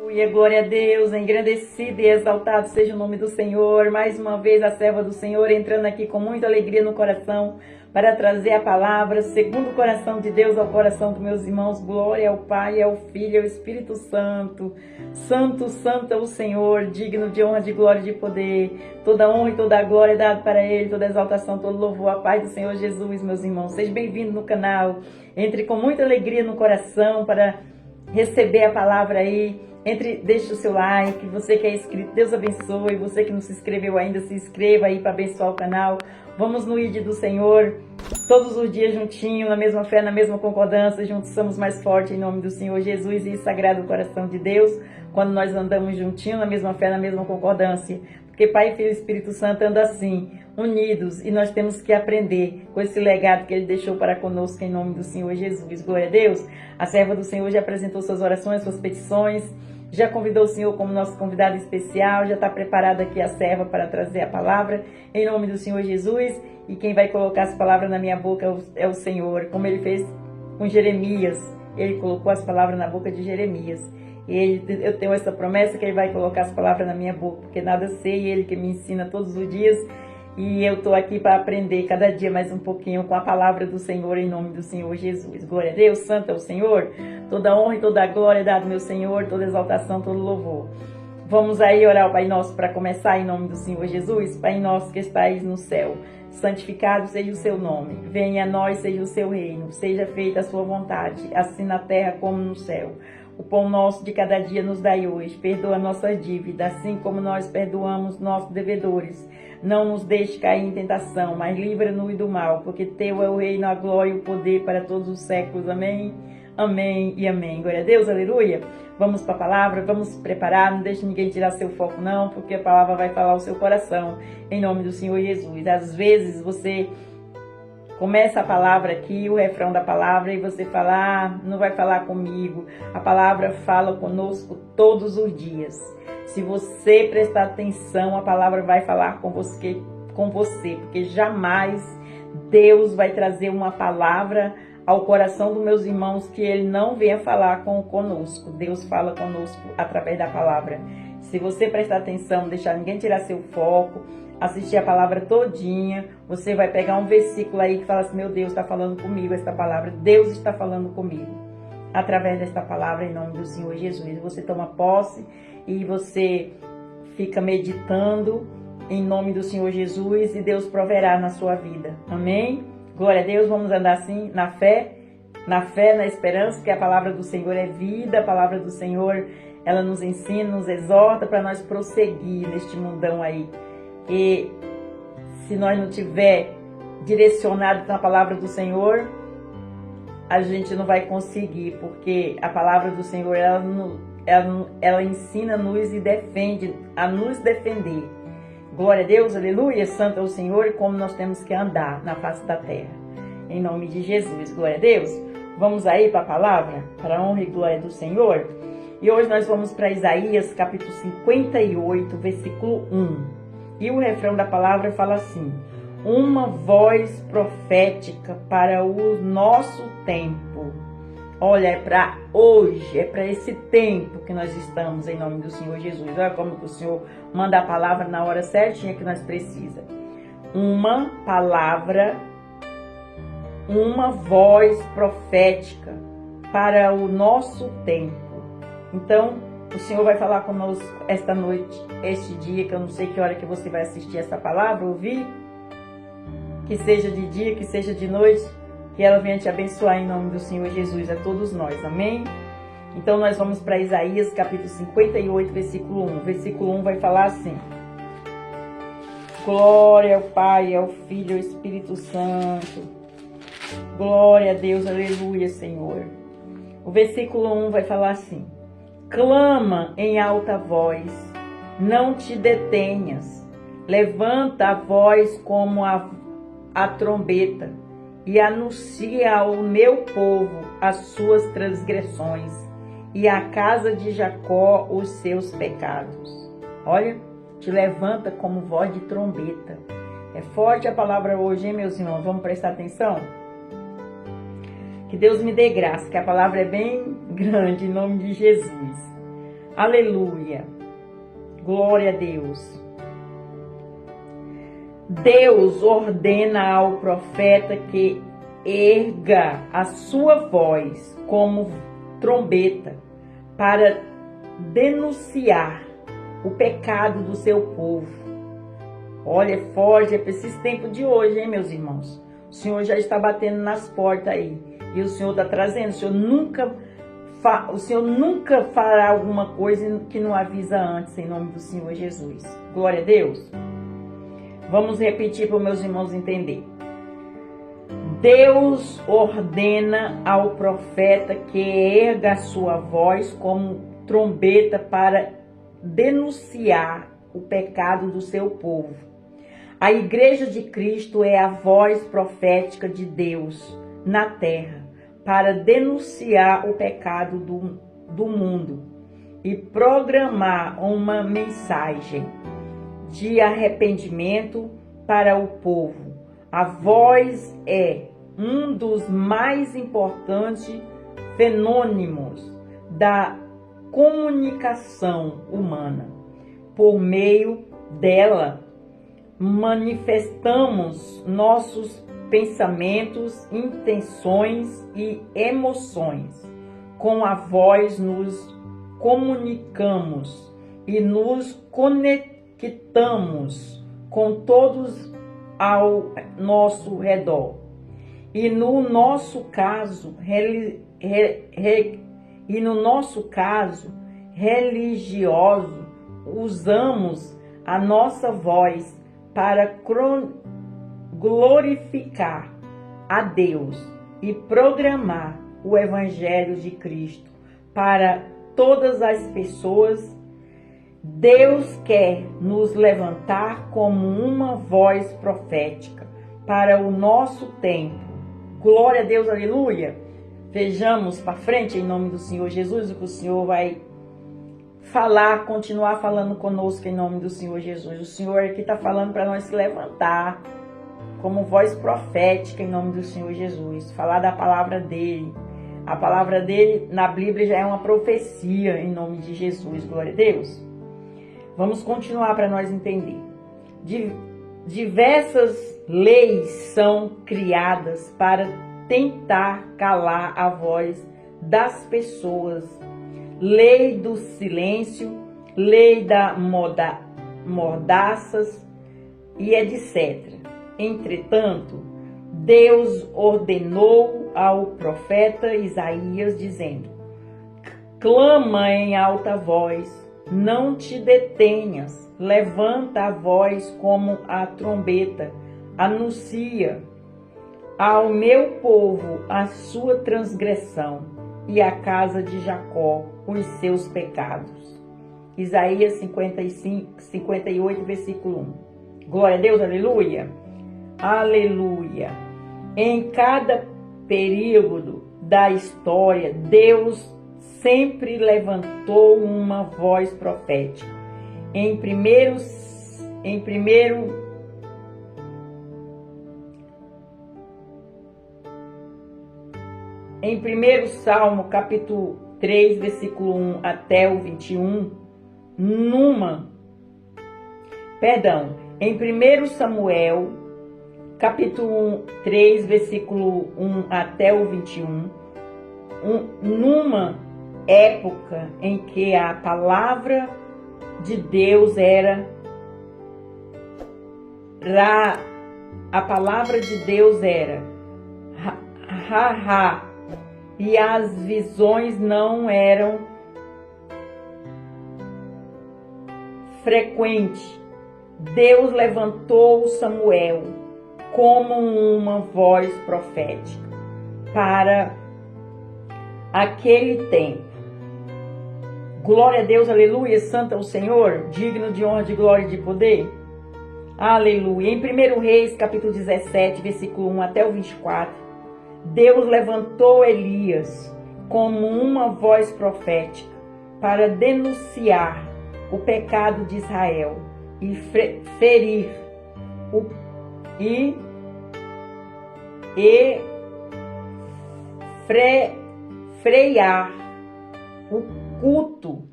Aleluia, glória a Deus, engrandecido e exaltado seja o nome do Senhor. Mais uma vez a serva do Senhor entrando aqui com muita alegria no coração para trazer a palavra segundo o coração de Deus ao coração dos meus irmãos. Glória ao Pai, ao Filho e ao Espírito Santo. Santo, santo é o Senhor, digno de honra, de glória e de poder. Toda honra e toda a glória é dada para Ele, toda exaltação, todo louvor à paz do Senhor Jesus, meus irmãos. Seja bem-vindo no canal. Entre com muita alegria no coração para receber a palavra aí. Deixe o seu like, você que é inscrito, Deus abençoe. Você que não se inscreveu ainda, se inscreva aí para abençoar o canal. Vamos no ID do Senhor, todos os dias juntinho, na mesma fé, na mesma concordância. Juntos somos mais fortes em nome do Senhor Jesus e sagrado coração de Deus. Quando nós andamos juntinho, na mesma fé, na mesma concordância. Porque Pai, Filho e Espírito Santo andam assim, unidos. E nós temos que aprender com esse legado que Ele deixou para conosco em nome do Senhor Jesus. Glória a Deus. A serva do Senhor já apresentou suas orações, suas petições. Já convidou o Senhor como nosso convidado especial. Já está preparada aqui a serva para trazer a palavra em nome do Senhor Jesus. E quem vai colocar as palavras na minha boca é o Senhor. Como Ele fez com Jeremias. Ele colocou as palavras na boca de Jeremias. Eu tenho essa promessa que Ele vai colocar as palavras na minha boca, porque nada sei, Ele que me ensina todos os dias, e eu estou aqui para aprender cada dia mais um pouquinho com a palavra do Senhor, em nome do Senhor Jesus. Glória a Deus, santo é o Senhor, toda honra e toda glória é dada ao meu Senhor, toda exaltação, todo louvor. Vamos aí orar ao Pai Nosso para começar em nome do Senhor Jesus. Pai Nosso que estais no céu, santificado seja o seu nome, venha a nós, seja o seu reino, seja feita a sua vontade, assim na terra como no céu. O pão nosso de cada dia nos dai hoje. Perdoa nossas dívidas, assim como nós perdoamos nossos devedores. Não nos deixe cair em tentação, mas livra-nos do mal, porque teu é o reino, a glória e o poder para todos os séculos. Amém, amém e amém. Glória a Deus, aleluia. Vamos para a palavra, vamos se preparar. Não deixe ninguém tirar seu foco não, porque a palavra vai falar ao seu coração, em nome do Senhor Jesus. Às vezes você começa a palavra aqui, o refrão da palavra, e você fala, não vai falar comigo. A palavra fala conosco todos os dias. Se você prestar atenção, a palavra vai falar com você, porque jamais Deus vai trazer uma palavra ao coração dos meus irmãos que Ele não venha falar conosco. Deus fala conosco através da palavra. Se você prestar atenção, não deixar ninguém tirar seu foco, assistir a palavra todinha, você vai pegar um versículo aí que fala assim, meu Deus está falando comigo esta palavra, Deus está falando comigo, através desta palavra em nome do Senhor Jesus. Você toma posse e você fica meditando em nome do Senhor Jesus e Deus proverá na sua vida, amém? Glória a Deus, vamos andar assim, na fé, na esperança, que a palavra do Senhor é vida, a palavra do Senhor, ela nos ensina, nos exorta para nós prosseguir neste mundão aí. E se nós não tiver direcionado na palavra do Senhor, a gente não vai conseguir, porque a palavra do Senhor ela ensina-nos e defende, a nos defender. Glória a Deus, aleluia, santo é o Senhor, e como nós temos que andar na face da terra, em nome de Jesus. Glória a Deus. Vamos aí para a palavra, para a honra e glória do Senhor. E hoje nós vamos para Isaías capítulo 58, versículo 1. E o refrão da palavra fala assim: uma voz profética para o nosso tempo. Olha, é para hoje, é para esse tempo que nós estamos em nome do Senhor Jesus. Olha como que o Senhor manda a palavra na hora certinha que nós precisamos. Uma palavra, uma voz profética para o nosso tempo. Então, o Senhor vai falar conosco esta noite, este dia, que eu não sei que hora que você vai assistir essa palavra, ouvir. Que seja de dia, que seja de noite, que ela venha te abençoar em nome do Senhor Jesus a todos nós, amém? Então nós vamos para Isaías capítulo 58, versículo 1. Versículo 1 vai falar assim: glória ao Pai, ao Filho e ao Espírito Santo. Glória a Deus, aleluia, Senhor. O versículo 1 vai falar assim: clama em alta voz, não te detenhas, levanta a voz como a trombeta e anuncia ao meu povo as suas transgressões e à casa de Jacó os seus pecados. Olha, te levanta como voz de trombeta. É forte a palavra hoje, hein, meus irmãos? Vamos prestar atenção? Que Deus me dê graça, que a palavra é bem grande, em nome de Jesus. Aleluia. Glória a Deus. Deus ordena ao profeta que erga a sua voz como trombeta para denunciar o pecado do seu povo. Olha, é forte, é para esses tempos de hoje, hein, meus irmãos? O Senhor já está batendo nas portas aí. E o Senhor está trazendo. O Senhor nunca fará alguma coisa que não avisa antes, em nome do Senhor Jesus. Glória a Deus. Vamos repetir para os meus irmãos entender. Deus ordena ao profeta que erga a sua voz como trombeta para denunciar o pecado do seu povo. A Igreja de Cristo é a voz profética de Deus na terra para denunciar o pecado do mundo e programar uma mensagem de arrependimento para o povo. A voz é um dos mais importantes fenômenos da comunicação humana. Por meio dela, manifestamos nossos pensamentos, intenções e emoções. Com a voz nos comunicamos e nos conectamos com todos ao nosso redor. E no nosso caso, religioso, usamos a nossa voz para glorificar a Deus e programar o Evangelho de Cristo para todas as pessoas. Deus quer nos levantar como uma voz profética para o nosso tempo. Glória a Deus, aleluia. Vejamos para frente em nome do Senhor Jesus o que o Senhor vai falar, continuar falando conosco em nome do Senhor Jesus. O Senhor aqui está falando para nós se levantar como voz profética em nome do Senhor Jesus. Falar da palavra dele. A palavra dele na Bíblia já é uma profecia em nome de Jesus. Glória a Deus. Vamos continuar para nós entender. Diversas leis são criadas para tentar calar a voz das pessoas. Lei do silêncio, lei da mordaças e etc. Entretanto, Deus ordenou ao profeta Isaías dizendo: clama em alta voz, não te detenhas, levanta a voz como a trombeta, anuncia ao meu povo a sua transgressão e à casa de Jacó os seus pecados. Isaías 58, versículo 1. Glória a Deus, aleluia. Aleluia. Em cada período da história, Deus sempre levantou uma voz profética. Em primeiro Salmo, capítulo 3, versículo 1 até o 21, em 1 Samuel, capítulo 3, versículo 1 até o 21, numa época em que a palavra de Deus era e as visões não eram frequentes. Deus levantou Samuel como uma voz profética para aquele tempo. Glória a Deus, aleluia, santo é o Senhor, digno de honra, de glória e de poder. Aleluia. Em 1 Reis, capítulo 17, versículo 1 até o 24, Deus levantou Elias como uma voz profética para denunciar o pecado de Israel e frear o culto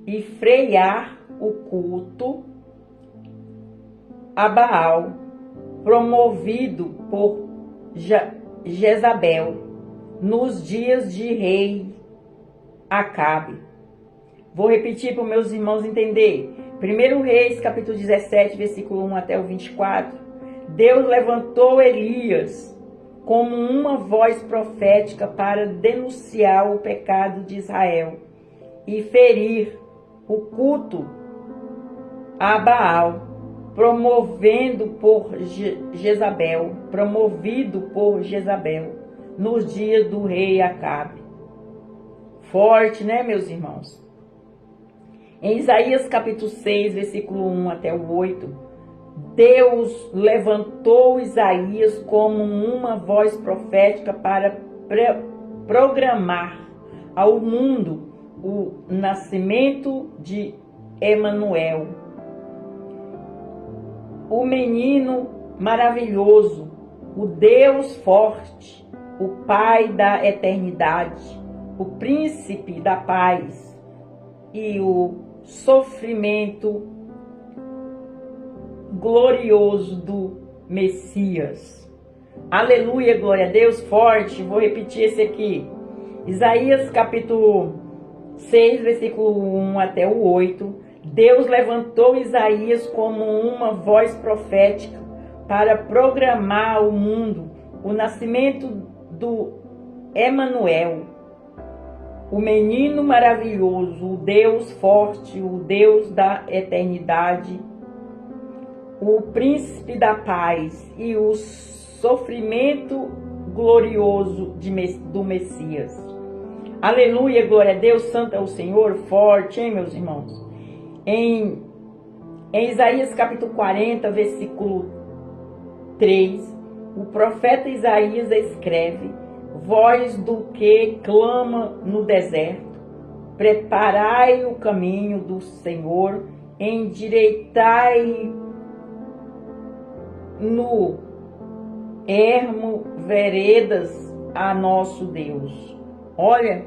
e frear o culto a Baal, promovido por Jezabel nos dias de rei Acabe. Vou repetir para os meus irmãos entender. 1 Reis, capítulo 17, versículo 1 até o 24. Deus levantou Elias como uma voz profética para denunciar o pecado de Israel e ferir o culto a Baal, promovido por Jezabel, nos dias do rei Acabe. Forte, né, meus irmãos? Em Isaías capítulo 6, versículo 1 até o 8, Deus levantou Isaías como uma voz profética para programar ao mundo o nascimento de Emanuel, o menino maravilhoso, o Deus forte, o Pai da eternidade, o príncipe da paz e o sofrimento glorioso do Messias. Aleluia, glória a Deus, forte. Vou repetir esse aqui. Isaías capítulo 6, versículo 1 até o 8. Deus levantou Isaías como uma voz profética para programar ao mundo o nascimento do Emanuel, o menino maravilhoso, o Deus forte, o Deus da eternidade, o príncipe da paz e o sofrimento glorioso do Messias. Aleluia, glória a Deus, santo é o Senhor, forte, hein, meus irmãos? Em Isaías capítulo 40, versículo 3, o profeta Isaías escreve: voz do que clama no deserto, preparai o caminho do Senhor, endireitai no ermo veredas a nosso Deus. Olha,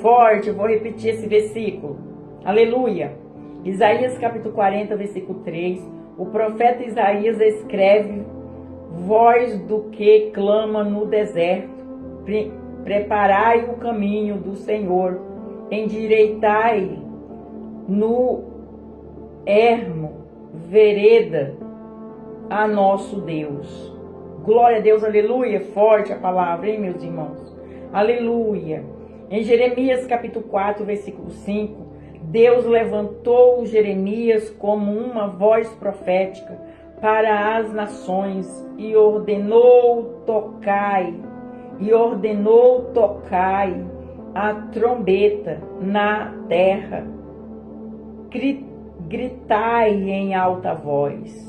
forte, eu vou repetir esse versículo. Aleluia. Isaías capítulo 40, versículo 3. O profeta Isaías escreve: voz do que clama no deserto, preparai o caminho do Senhor, endireitai no ermo vereda a nosso Deus. Glória a Deus, aleluia, forte a palavra, hein, meus irmãos? Aleluia. Em Jeremias capítulo 4, versículo 5, Deus levantou Jeremias como uma voz profética para as nações e ordenou tocai a trombeta na terra, gritai em alta voz.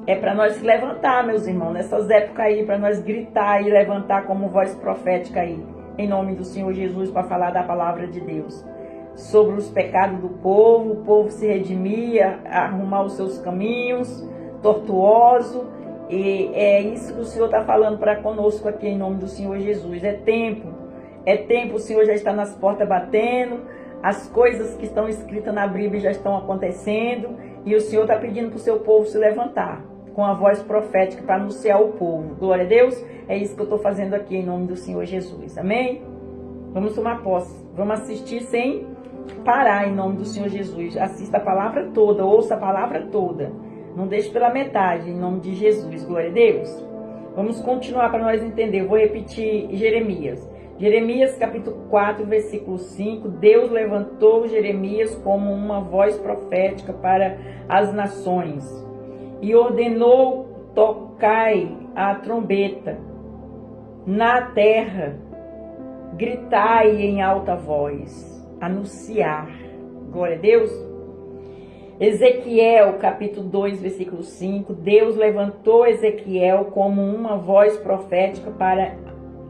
É para nós se levantar, meus irmãos, nessas épocas aí, para nós gritar e levantar como voz profética aí, em nome do Senhor Jesus, para falar da palavra de Deus, sobre os pecados do povo, o povo se redimir, arrumar os seus caminhos tortuosos, e é isso que o Senhor está falando para conosco aqui, em nome do Senhor Jesus. É tempo, o Senhor já está nas portas batendo, as coisas que estão escritas na Bíblia já estão acontecendo, e o Senhor está pedindo para o seu povo se levantar com a voz profética para anunciar o povo. Glória a Deus, é isso que eu estou fazendo aqui em nome do Senhor Jesus, amém? Vamos tomar posse, vamos assistir sem parar em nome do Senhor Jesus. Assista a palavra toda, ouça a palavra toda, não deixe pela metade, em nome de Jesus, glória a Deus. Vamos continuar para nós entender, vou repetir Jeremias capítulo 4, versículo 5, Deus levantou Jeremias como uma voz profética para as nações e ordenou tocai a trombeta na terra, gritai em alta voz, anunciar, glória a Deus. Ezequiel capítulo 2, versículo 5, Deus levantou Ezequiel como uma voz profética para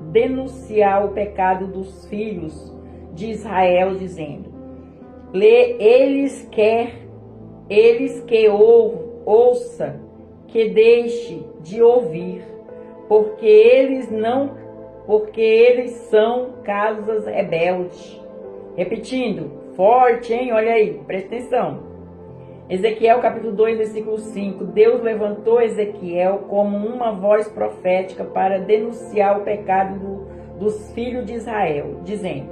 denunciar o pecado dos filhos de Israel, dizendo: eles que ouça, que deixe de ouvir, porque eles são casas rebeldes. Repetindo, Forte, hein? Olha aí, presta atenção. Ezequiel capítulo 2, versículo 5. Deus levantou Ezequiel como uma voz profética para denunciar o pecado dos filhos de Israel, dizendo: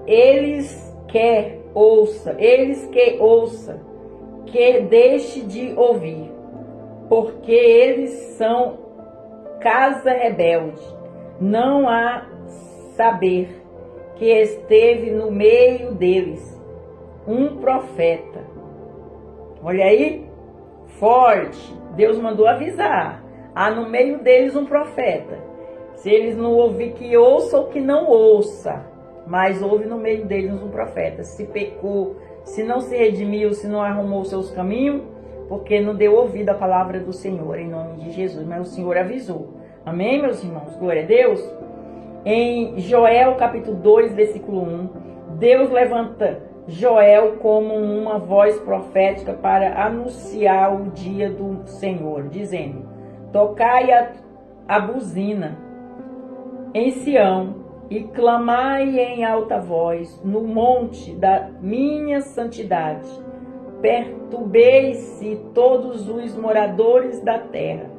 eles que ouça, que deixe de ouvir, porque eles são casa rebelde. Não há saber que esteve no meio deles um profeta. Olha aí, forte. Deus mandou avisar. Há no meio deles um profeta. Se eles não ouvir, que ouça ou que não ouça. Mas houve no meio deles um profeta. Se pecou, se não se redimiu, se não arrumou seus caminhos, porque não deu ouvido à palavra do Senhor, em nome de Jesus. Mas o Senhor avisou. Amém, meus irmãos? Glória a Deus. Em Joel capítulo 2, versículo 1, Deus levanta Joel como uma voz profética para anunciar o dia do Senhor, dizendo: tocai a buzina em Sião e clamai em alta voz no monte da minha santidade. Perturbei-se todos os moradores da terra,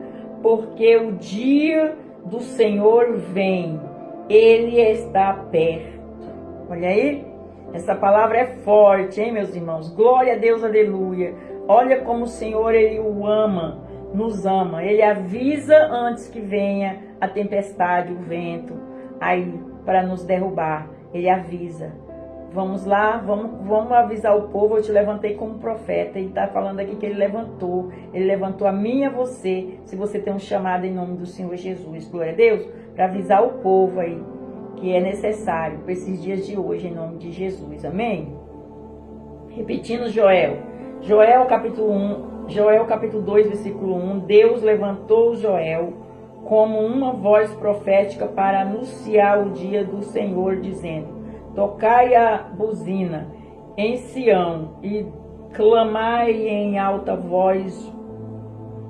porque o dia do Senhor vem, ele está perto. Olha aí. Essa palavra é forte, hein, meus irmãos? Glória a Deus, aleluia. Olha como o Senhor, Ele o ama, nos ama. Ele avisa antes que venha a tempestade, o vento, aí, para nos derrubar. Ele avisa. Vamos lá, vamos avisar o povo. Eu te levantei como profeta. Ele está falando aqui que Ele levantou. Ele levantou a mim e a você, se você tem um chamado em nome do Senhor Jesus. Glória a Deus, para avisar o povo aí, que é necessário para esses dias de hoje, em nome de Jesus. Amém? Repetindo Joel capítulo 2, versículo 1. Deus levantou Joel como uma voz profética para anunciar o dia do Senhor, dizendo: tocai a buzina em Sião e clamai em alta voz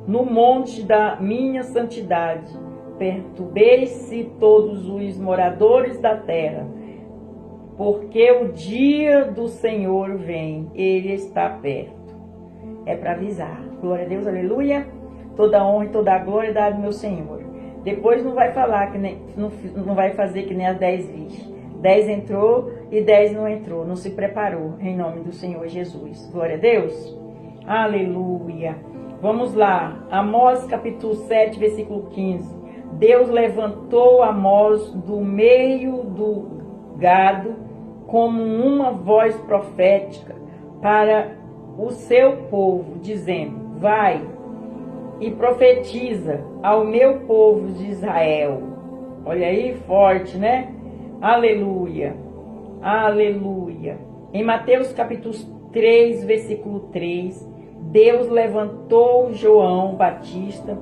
no monte da minha santidade. Perturbei-se todos os moradores da terra, porque o dia do Senhor vem, ele está perto. É para avisar. Glória a Deus, aleluia. Toda honra e toda a glória dá ao meu Senhor. Depois não vai falar que nem, não vai fazer que nem as 10 virgens. 10 entrou e 10 não entrou, não se preparou, em nome do Senhor Jesus. Glória a Deus. Aleluia. Vamos lá. Amós capítulo 7, versículo 15. Deus levantou Amós do meio do gado como uma voz profética para o seu povo, dizendo: vai e profetiza ao meu povo de Israel. Olha aí, forte, né? Aleluia, aleluia. Em Mateus capítulo 3, versículo 3, Deus levantou João Batista.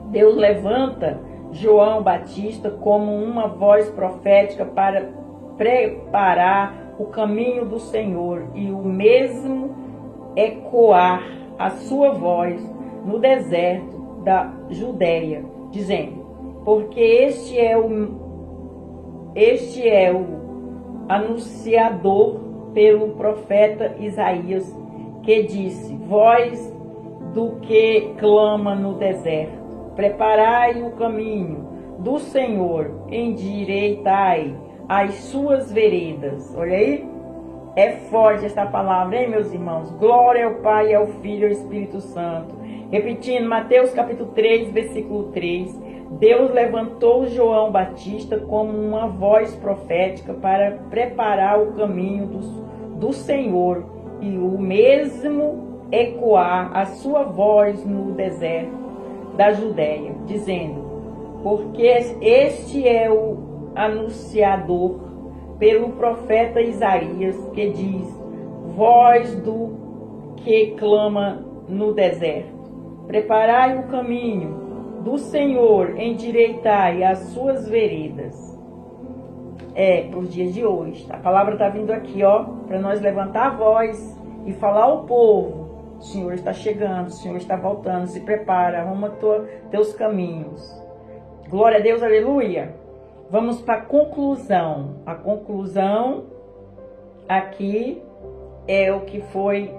Deus levanta João Batista como uma voz profética para preparar o caminho do Senhor e o mesmo ecoar a sua voz no deserto da Judeia, dizendo: porque este é o anunciador pelo profeta Isaías, que disse: voz do que clama no deserto, preparai o caminho do Senhor, endireitai as suas veredas. Olha aí, é forte esta palavra, hein, meus irmãos? Glória ao Pai, ao Filho e ao Espírito Santo. Repetindo, Mateus capítulo 3, versículo 3. Deus levantou João Batista como uma voz profética para preparar o caminho do Senhor e o mesmo ecoar a sua voz no deserto da Judeia, dizendo: porque este é o anunciador pelo profeta Isaías, que diz: voz do que clama no deserto, preparai o caminho do Senhor, endireitai as suas veredas. É, para os dias de hoje. A palavra está vindo aqui, ó, para nós levantar a voz e falar ao povo: o Senhor está chegando, o Senhor está voltando, se prepara, arruma teus caminhos. Glória a Deus, aleluia. Vamos para a conclusão. A conclusão aqui é o que foi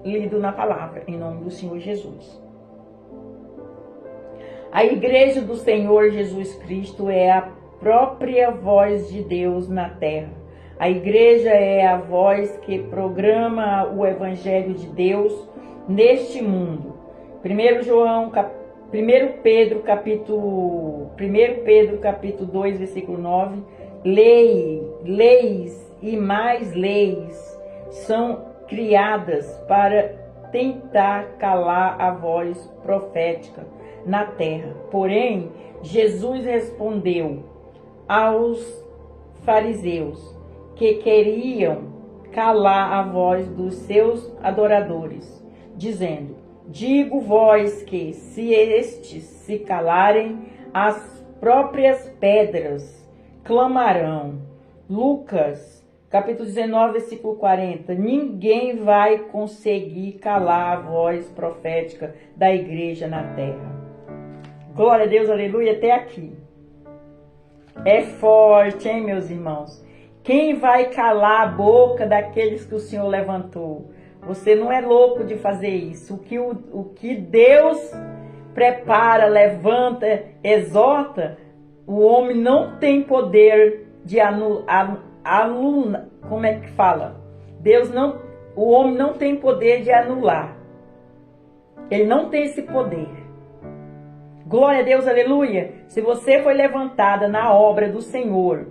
lido na palavra, em nome do Senhor Jesus. A igreja do Senhor Jesus Cristo é a própria voz de Deus na terra. A igreja é a voz que programa o evangelho de Deus neste mundo. 1 Pedro capítulo 2, versículo 9. Leis e mais leis são criadas para tentar calar a voz profética na terra. Porém, Jesus respondeu aos fariseus que queriam calar a voz dos seus adoradores, dizendo: digo vós que, se estes se calarem, as próprias pedras clamarão. Lucas, capítulo 19, versículo 40. Ninguém vai conseguir calar a voz profética da igreja na terra. Glória a Deus, aleluia, até aqui. É forte, hein, meus irmãos? Quem vai calar a boca daqueles que o Senhor levantou? Você não é louco de fazer isso. O que Deus prepara, levanta, exorta, o homem não tem poder de anular. Como é que fala? O homem não tem poder de anular. Ele não tem esse poder. Glória a Deus, aleluia. Se você foi levantada na obra do Senhor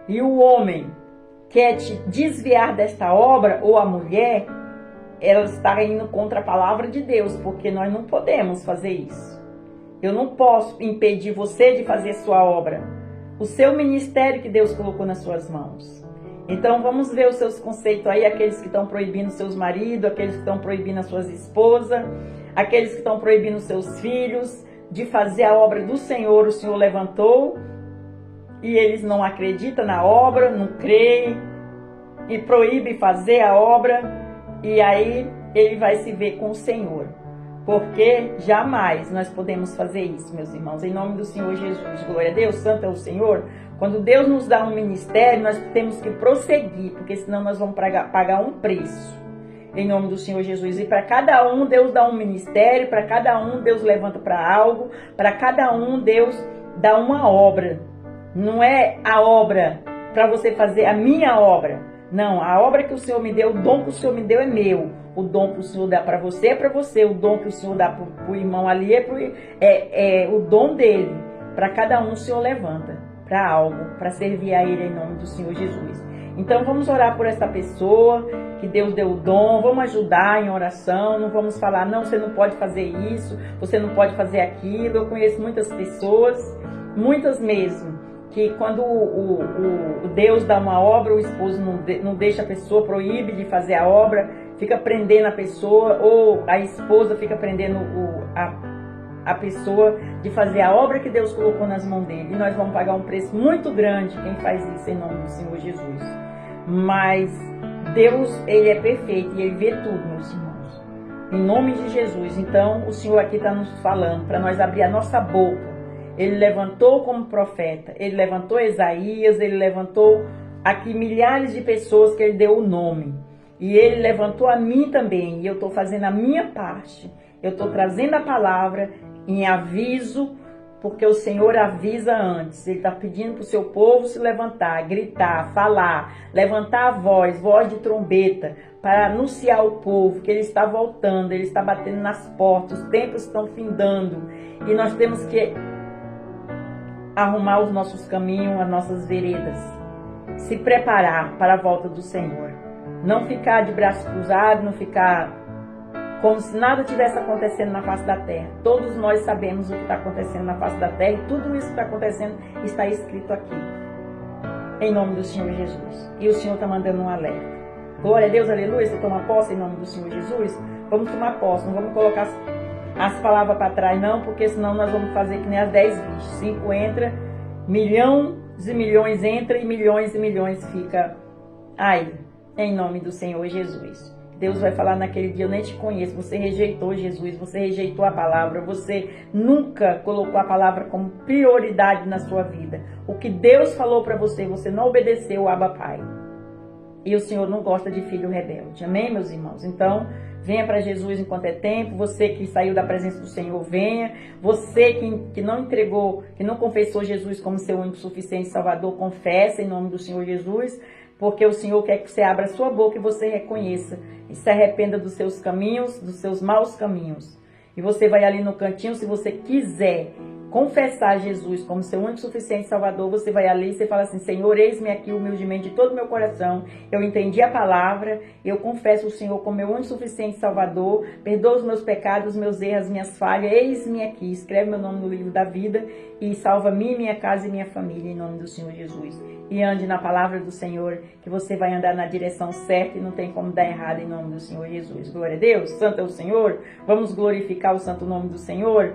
e o homem quer te desviar desta obra, ou a mulher, ela está indo contra a palavra de Deus, porque nós não podemos fazer isso. Eu não posso impedir você de fazer sua obra, o seu ministério que Deus colocou nas suas mãos. Então vamos ver os seus conceitos aí, aqueles que estão proibindo seus maridos, aqueles que estão proibindo as suas esposas, aqueles que estão proibindo seus filhos de fazer a obra do Senhor. O Senhor levantou e eles não acreditam na obra, não creem e proíbe fazer a obra, e aí ele vai se ver com o Senhor, porque jamais nós podemos fazer isso, meus irmãos, em nome do Senhor Jesus. Glória a Deus, santo é o Senhor. Quando Deus nos dá um ministério, nós temos que prosseguir, porque senão nós vamos pagar um preço, em nome do Senhor Jesus. E para cada um Deus dá um ministério, para cada um Deus levanta para algo, para cada um Deus dá uma obra. Não é a obra para você fazer a minha obra. Não, a obra que o Senhor me deu, o dom que o Senhor me deu é meu. O dom que o Senhor dá para você é para você. O dom que o Senhor dá para o irmão ali é o dom dele. Para cada um o Senhor levanta para algo, para servir a Ele em nome do Senhor Jesus. Então vamos orar por essa pessoa que Deus deu o dom, vamos ajudar em oração, não vamos falar, não, você não pode fazer isso, você não pode fazer aquilo. Eu conheço muitas pessoas, muitas mesmo, que quando o Deus dá uma obra, o esposo não deixa a pessoa, proíbe de fazer a obra, fica prendendo a pessoa, ou a esposa fica prendendo a pessoa de fazer a obra que Deus colocou nas mãos dele. E nós vamos pagar um preço muito grande quem faz isso em nome do Senhor Jesus. Mas Deus, Ele é perfeito e Ele vê tudo, meus irmãos. Em nome de Jesus. Então o Senhor aqui está nos falando para nós abrir a nossa boca. Ele levantou como profeta, Ele levantou Isaías, Ele levantou aqui milhares de pessoas que Ele deu o nome. E Ele levantou a mim também, e eu estou fazendo a minha parte. Eu estou trazendo a palavra em aviso, porque o Senhor avisa antes. Ele está pedindo para o seu povo se levantar, gritar, falar, levantar a voz de trombeta, para anunciar ao povo que Ele está voltando, Ele está batendo nas portas, os tempos estão findando, e nós temos que arrumar os nossos caminhos, as nossas veredas, se preparar para a volta do Senhor. Não ficar de braços cruzados, não ficar como se nada tivesse acontecendo na face da terra. Todos nós sabemos o que está acontecendo na face da terra, e tudo isso que está acontecendo está escrito aqui, em nome do Senhor Jesus. E o Senhor está mandando um alerta. Glória a Deus, aleluia. Você toma posse em nome do Senhor Jesus? Vamos tomar posse, não vamos colocar as palavras para trás não, porque senão nós vamos fazer que nem as 10 bichos. 5 entra, milhões e milhões entra, e milhões fica aí, em nome do Senhor Jesus. Deus vai falar naquele dia: eu nem te conheço, você rejeitou Jesus, você rejeitou a palavra, você nunca colocou a palavra como prioridade na sua vida. O que Deus falou para você, você não obedeceu, Abba Pai. E o Senhor não gosta de filho rebelde. Amém, meus irmãos? Então, venha para Jesus enquanto é tempo. Você que saiu da presença do Senhor, venha. Você que não entregou, que não confessou Jesus como seu único suficiente Salvador, confessa em nome do Senhor Jesus. Porque o Senhor quer que você abra a sua boca e você reconheça. E se arrependa dos seus caminhos, dos seus maus caminhos. E você vai ali no cantinho, se você quiser confessar Jesus como seu único suficiente Salvador, você vai ali e você fala assim: Senhor, eis-me aqui humildemente de todo o meu coração, eu entendi a palavra, eu confesso o Senhor como meu único suficiente Salvador, perdoa os meus pecados, meus erros, minhas falhas, eis-me aqui, escreve meu nome no livro da vida e salva mim, minha casa e minha família, em nome do Senhor Jesus. E ande na palavra do Senhor, que você vai andar na direção certa e não tem como dar errado, em nome do Senhor Jesus. Glória a Deus, santo é o Senhor, vamos glorificar o santo nome do Senhor,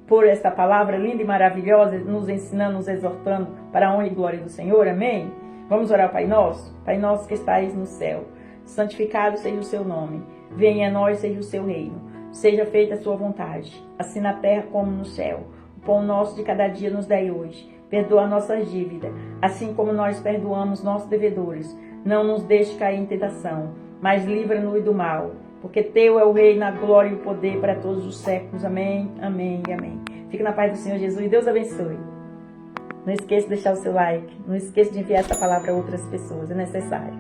por esta palavra linda e maravilhosa, nos ensinando, nos exortando para a honra e glória do Senhor, amém? Vamos orar, Pai Nosso? Pai Nosso que estais no céu, santificado seja o seu nome, venha a nós, seja o seu reino, seja feita a sua vontade, assim na terra como no céu. O pão nosso de cada dia nos dai hoje, perdoa nossas dívidas, assim como nós perdoamos nossos devedores, não nos deixe cair em tentação, mas livra-nos do mal. Porque teu é o reino, a glória e o poder para todos os séculos. Amém, amém e amém. Fique na paz do Senhor Jesus. Deus abençoe. Não esqueça de deixar o seu like. Não esqueça de enviar essa palavra a outras pessoas. É necessário.